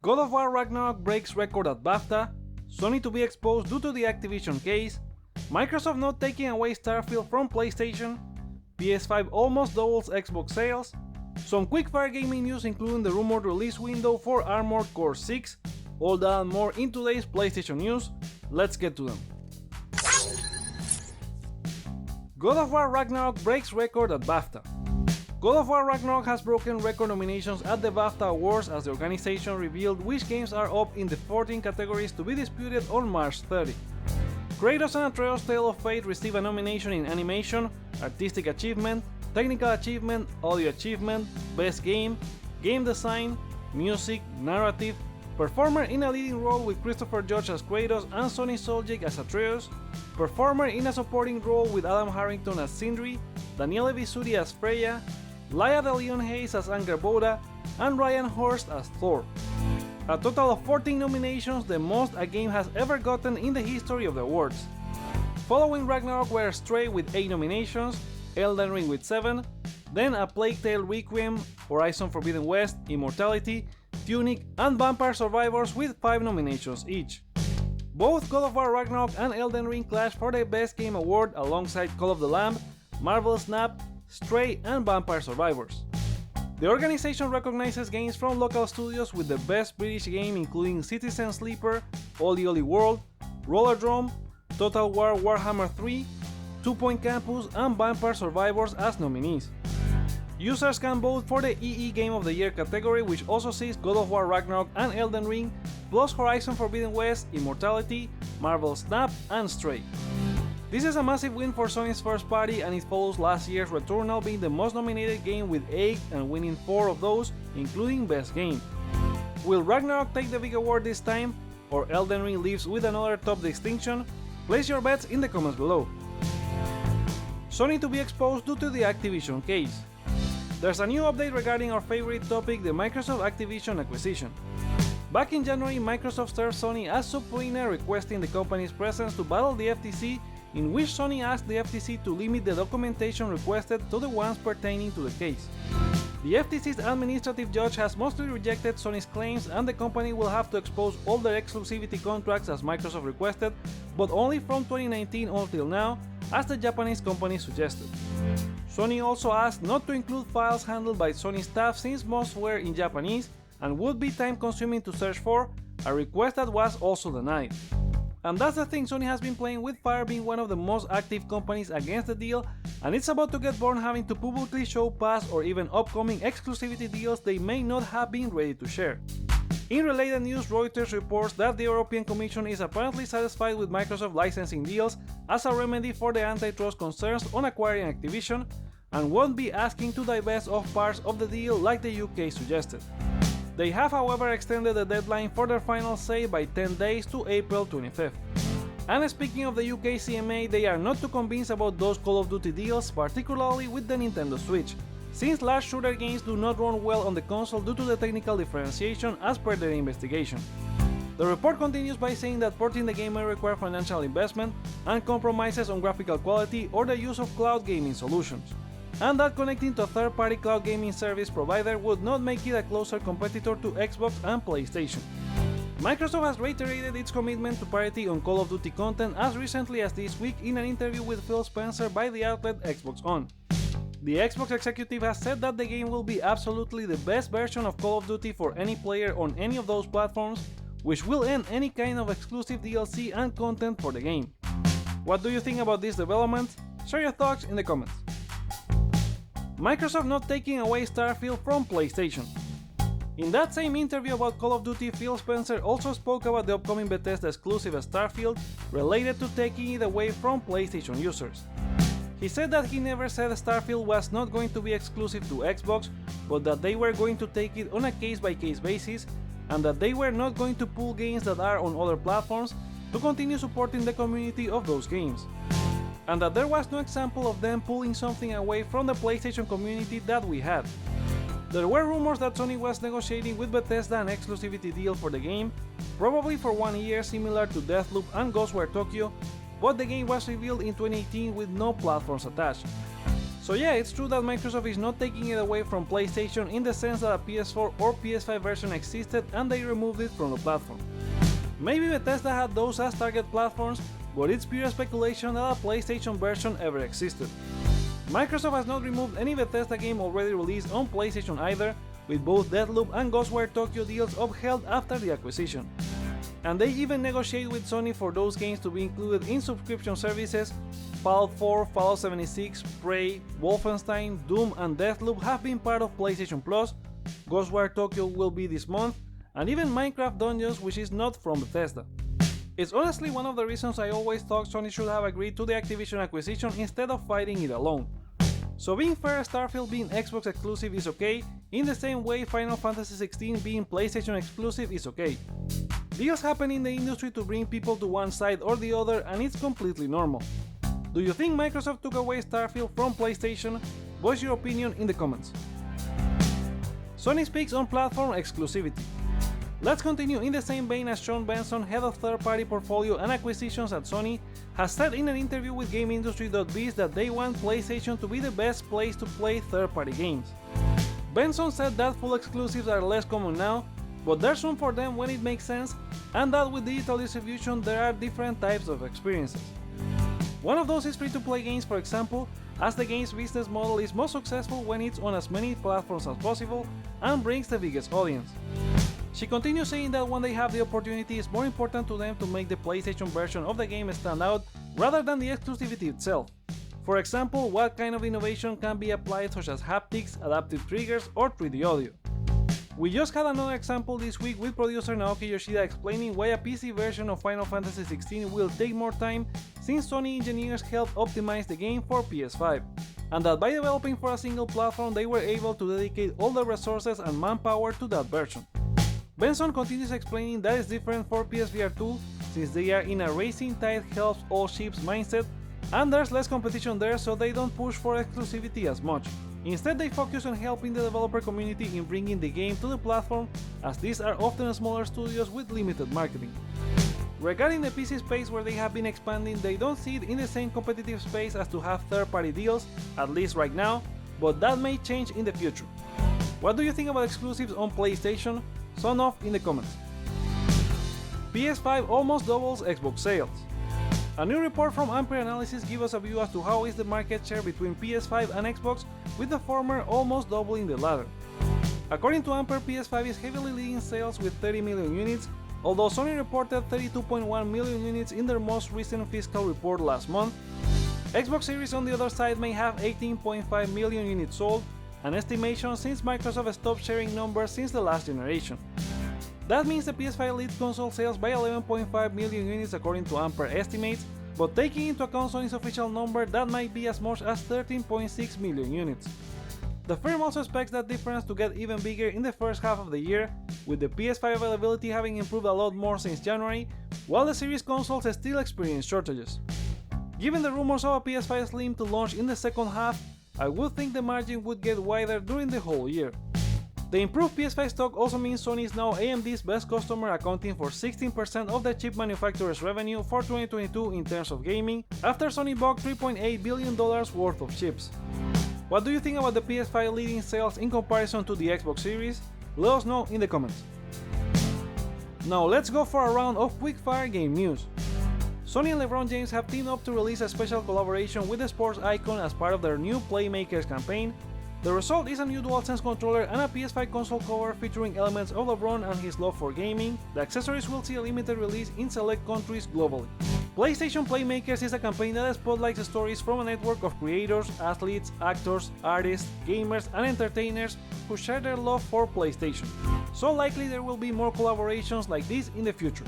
God of War Ragnarok breaks record at BAFTA, Sony to be exposed due to the Activision case, Microsoft not taking away Starfield from PlayStation, PS5 almost doubles Xbox sales, some quickfire gaming news including the rumored release window for Armored Core 6, all that and more in today's PlayStation news. Let's get to them. God of War Ragnarok breaks record at BAFTA. God of War Ragnarok has broken record nominations at the BAFTA Awards as the organization revealed which games are up in the 14 categories to be disputed on March 30. Kratos and Atreus' Tale of Fate received a nomination in Animation, Artistic Achievement, Technical Achievement, Audio Achievement, Best Game, Game Design, Music, Narrative, Performer in a Leading Role with Christopher Judge as Kratos and Sonny Suljic as Atreus, Performer in a Supporting Role with Adam Harrington as Sindri, Daniele Visuti as Freya, Laia de Leon Hayes as Angerboda, and Ryan Horst as Thor. A total of 14 nominations, the most a game has ever gotten in the history of the awards. Following Ragnarok were Stray with 8 nominations, Elden Ring with 7, then A Plague Tale Requiem, Horizon Forbidden West, Immortality, Tunic, and Vampire Survivors with 5 nominations each. Both God of War Ragnarok and Elden Ring clashed for the Best Game Award alongside Call of the Lamb, Marvel Snap, Stray, and Vampire Survivors. The organization recognizes games from local studios with the Best British Game including Citizen Sleeper, Oli Oli World, Rollerdrome, Total War Warhammer 3, 2 Point Campus, and Vampire Survivors as nominees. Users can vote for the EE Game of the Year category, which also sees God of War Ragnarok and Elden Ring, plus Horizon Forbidden West, Immortality, Marvel Snap, and Stray. This is a massive win for Sony's first party, and it follows last year's Returnal being the most nominated game with 8 and winning 4 of those, including Best Game. Will Ragnarok take the big award this time, or Elden Ring leaves with another top distinction? Place your bets in the comments below. Sony to be exposed due to the Activision case. There's a new update regarding our favorite topic, the Microsoft Activision acquisition. Back in January, Microsoft served Sony a subpoena requesting the company's presence to battle the FTC, in which Sony asked the FTC to limit the documentation requested to the ones pertaining to the case. The FTC's administrative judge has mostly rejected Sony's claims, and the company will have to expose all their exclusivity contracts as Microsoft requested, but only from 2019 until now, as the Japanese company suggested. Sony also asked not to include files handled by Sony staff since most were in Japanese and would be time-consuming to search for, a request that was also denied. And that's the thing, Sony has been playing with fire, being one of the most active companies against the deal, and it's about to get born having to publicly show past or even upcoming exclusivity deals they may not have been ready to share. In related news, Reuters reports that the European Commission is apparently satisfied with Microsoft licensing deals as a remedy for the antitrust concerns on acquiring Activision, and won't be asking to divest of parts of the deal like the UK suggested. They have, however, extended the deadline for their final say by 10 days to April 25th. And speaking of the UK CMA, they are not too convinced about those Call of Duty deals, particularly with the Nintendo Switch, since large shooter games do not run well on the console due to the technical differentiation as per their investigation. The report continues by saying that porting the game may require financial investment and compromises on graphical quality or the use of cloud gaming solutions, and that connecting to a third-party cloud gaming service provider would not make it a closer competitor to Xbox and PlayStation. Microsoft has reiterated its commitment to parity on Call of Duty content as recently as this week in an interview with Phil Spencer by the outlet Xbox On. The Xbox executive has said that the game will be absolutely the best version of Call of Duty for any player on any of those platforms, which will end any kind of exclusive DLC and content for the game. What do you think about this development? Share your thoughts in the comments. Microsoft not taking away Starfield from PlayStation. In that same interview about Call of Duty, Phil Spencer also spoke about the upcoming Bethesda exclusive Starfield related to taking it away from PlayStation users. He said that he never said Starfield was not going to be exclusive to Xbox, but that they were going to take it on a case-by-case basis, and that they were not going to pull games that are on other platforms to continue supporting the community of those games, and that there was no example of them pulling something away from the PlayStation community that we had. There were rumors that Sony was negotiating with Bethesda an exclusivity deal for the game, probably for 1 year similar to Deathloop and Ghostwire Tokyo, but the game was revealed in 2018 with no platforms attached. So yeah, it's true that Microsoft is not taking it away from PlayStation in the sense that a PS4 or PS5 version existed and they removed it from the platform. Maybe Bethesda had those as target platforms, but it's pure speculation that a PlayStation version ever existed. Microsoft has not removed any Bethesda game already released on PlayStation either, with both Deathloop and Ghostwire Tokyo deals upheld after the acquisition. And they even negotiate with Sony for those games to be included in subscription services. Fallout 4, Fallout 76, Prey, Wolfenstein, Doom and Deathloop have been part of PlayStation Plus, Ghostwire Tokyo will be this month, and even Minecraft Dungeons, which is not from Bethesda. It's honestly one of the reasons I always thought Sony should have agreed to the Activision acquisition instead of fighting it alone. So being fair, Starfield being Xbox exclusive is okay, in the same way Final Fantasy XVI being PlayStation exclusive is okay. Deals happen in the industry to bring people to one side or the other, and it's completely normal. Do you think Microsoft took away Starfield from PlayStation? Voice your opinion in the comments. Sony speaks on platform exclusivity. Let's continue in the same vein as Sean Benson, head of third-party portfolio and acquisitions at Sony, has said in an interview with GameIndustry.biz that they want PlayStation to be the best place to play third-party games. Benson said that full exclusives are less common now, but there's room for them when it makes sense, and that with digital distribution there are different types of experiences. One of those is free-to-play games, for example, as the game's business model is most successful when it's on as many platforms as possible and brings the biggest audience. She continues saying that when they have the opportunity, it's more important to them to make the PlayStation version of the game stand out rather than the exclusivity itself. For example, what kind of innovation can be applied, such as haptics, adaptive triggers, or 3D audio. We just had another example this week with producer Naoki Yoshida explaining why a PC version of Final Fantasy XVI will take more time since Sony engineers helped optimize the game for PS5, and that by developing for a single platform they were able to dedicate all the resources and manpower to that version. Benson continues explaining that it's different for PSVR 2 since they are in a racing tide helps all ships mindset, and there's less competition there, so they don't push for exclusivity as much. Instead, they focus on helping the developer community in bringing the game to the platform, as these are often smaller studios with limited marketing. Regarding the PC space where they have been expanding, they don't see it in the same competitive space as to have third-party deals, at least right now, but that may change in the future. What do you think about exclusives on PlayStation? Sound off in the comments. PS5 almost doubles Xbox sales. A new report from Ampere Analysis gives us a view as to how is the market share between PS5 and Xbox, with the former almost doubling the latter. According to Ampere, PS5 is heavily leading sales with 30 million units, although Sony reported 32.1 million units in their most recent fiscal report last month. Xbox Series on the other side may have 18.5 million units sold, an estimation since Microsoft stopped sharing numbers since the last generation. That means the PS5 leads console sales by 11.5 million units according to Ampere estimates, but taking into account Sony's official number, that might be as much as 13.6 million units. The firm also expects that difference to get even bigger in the first half of the year, with the PS5 availability having improved a lot more since January, while the series consoles still experience shortages. Given the rumors of a PS5 Slim to launch in the second half, I would think the margin would get wider during the whole year. The improved PS5 stock also means Sony is now AMD's best customer, accounting for 16% of the chip manufacturer's revenue for 2022 in terms of gaming, after Sony bought $3.8 billion worth of chips. What do you think about the PS5 leading sales in comparison to the Xbox Series? Let us know in the comments. Now let's go for a round of quickfire game news. Sony and LeBron James have teamed up to release a special collaboration with the sports icon as part of their new Playmakers campaign. The result is a new DualSense controller and a PS5 console cover featuring elements of LeBron and his love for gaming. The accessories will see a limited release in select countries globally. PlayStation Playmakers is a campaign that spotlights stories from a network of creators, athletes, actors, artists, gamers, and entertainers who share their love for PlayStation. So likely there will be more collaborations like this in the future.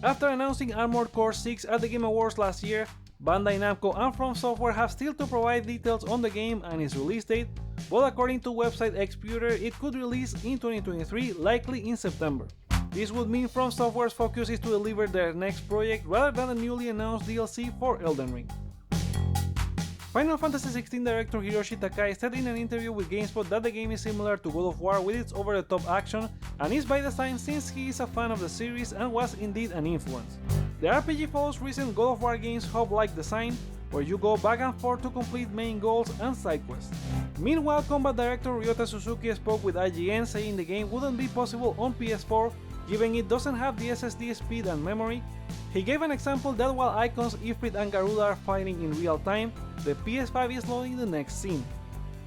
After announcing Armored Core 6 at the Game Awards last year, Bandai Namco and From Software have still to provide details on the game and its release date, but according to website Xputer, it could release in 2023, likely in September. This would mean From Software's focus is to deliver their next project rather than the newly announced DLC for Elden Ring. Final Fantasy XVI director Hiroshi Takai said in an interview with GameSpot that the game is similar to God of War with its over-the-top action and is by design since he is a fan of the series and was indeed an influence. The RPG follows recent God of War game's hub-like design, where you go back and forth to complete main goals and side quests. Meanwhile, combat director Ryota Suzuki spoke with IGN saying the game wouldn't be possible on PS4 given it doesn't have the SSD speed and memory. He gave an example that while icons Ifrit and Garuda are fighting in real time, the PS5 is loading the next scene.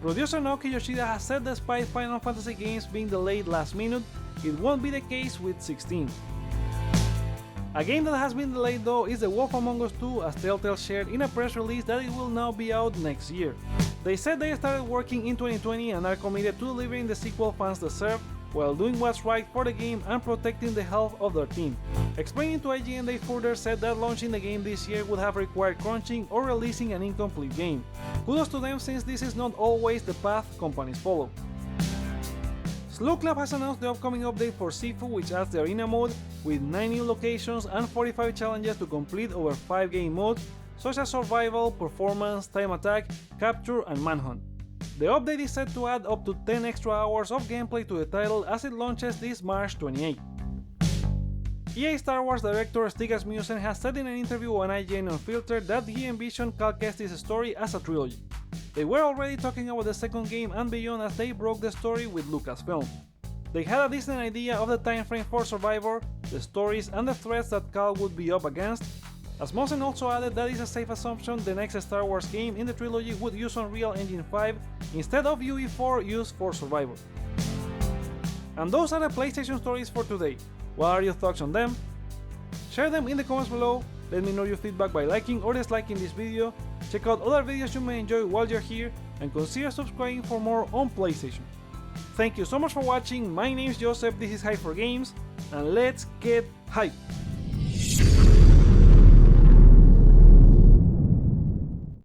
Producer Naoki Yoshida has said despite Final Fantasy games being delayed last minute, it won't be the case with 16. A game that has been delayed though is The Wolf Among Us 2, as Telltale shared in a press release that it will now be out next year. They said they started working in 2020 and are committed to delivering the sequel fans deserve, while doing what's right for the game and protecting the health of their team. Explaining to IGN, they further said that launching the game this year would have required crunching or releasing an incomplete game. Kudos to them since this is not always the path companies follow. Slow Club has announced the upcoming update for Sifu, which adds the arena mode with 9 new locations and 45 challenges to complete over 5 game modes such as survival, performance, time attack, capture and manhunt. The update is set to add up to 10 extra hours of gameplay to the title as it launches this March 28. EA Star Wars director Stig Asmussen has said in an interview on IGN Unfiltered that he envisioned Cal Kestis' story as a trilogy. They were already talking about the second game and beyond as they broke the story with Lucasfilm. They had a decent idea of the time frame for Survivor, the stories and the threats that Cal would be up against. Asmussen also added that it's a safe assumption the next Star Wars game in the trilogy would use Unreal Engine 5 instead of UE4 used for Survivor. And those are the PlayStation stories for today. What are your thoughts on them? Share them in the comments below, let me know your feedback by liking or disliking this video, check out other videos you may enjoy while you're here, and consider subscribing for more on PlayStation. Thank you so much for watching, my name is Joseph, this is Hype for Games, and let's get hype!